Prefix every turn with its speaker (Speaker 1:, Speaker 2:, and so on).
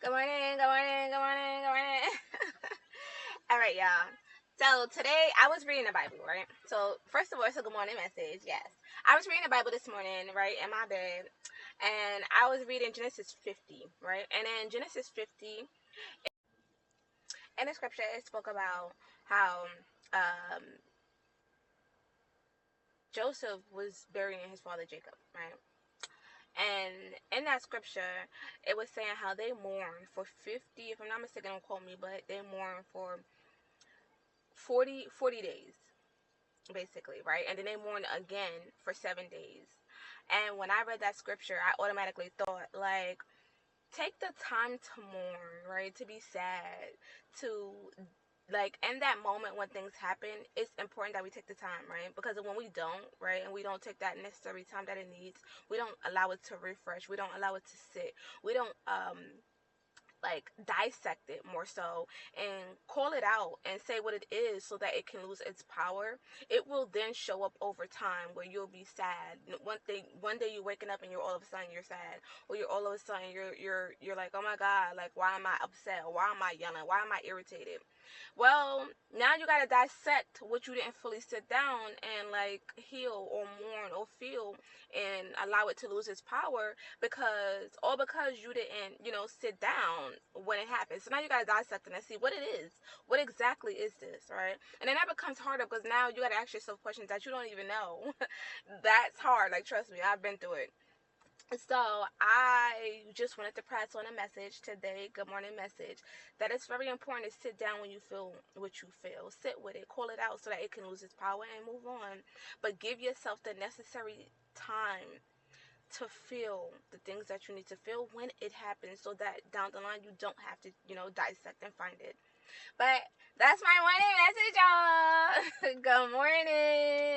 Speaker 1: Good morning, good morning, good morning, good morning. All right, y'all. So today I was reading the Bible, right? So first of all, it's a good morning message. Yes, I was reading the Bible this morning, right, in my bed, and I was reading Genesis 50, right? And in Genesis 50, in the scripture, it spoke about how um, Joseph was burying his father Jacob, right? And in that scripture, it was saying how they mourned for 50, if I'm not mistaken, don't quote me, but they mourned for 40 days, basically, right? And then they mourned again for 7 days. And when I read that scripture, I automatically thought, like, take the time to mourn, right? To be sad, to like in that moment when things happen, it's important that we take the time, right? Because when we don't, right, and we don't take that necessary time that it needs, we don't allow it to refresh, we don't allow it to sit, we don't like dissect it more so and call it out and say what it is so that it can lose its power. It will then show up over time where you'll be sad. One day you're waking up and you're all of a sudden you're sad, or you're all of a sudden you're like, oh my god, like why am I upset, or why am I yelling, why am I irritated? Well, now you gotta dissect what you didn't fully sit down and like heal or mourn or feel and allow it to lose its power, because you didn't, sit down when it happens. So now you gotta dissect it and see what it is. What exactly is this, right? And then that becomes harder because now you gotta ask yourself questions that you don't even know. That's hard. Like trust me, I've been through it. So I just wanted to press on a message today, good morning message, that it's very important to sit down when you feel what you feel. Sit with it, call it out so that it can lose its power and move on. But give yourself the necessary time to feel the things that you need to feel when it happens, so that down the line you don't have to, dissect and find it. But that's my morning message, y'all. Good morning.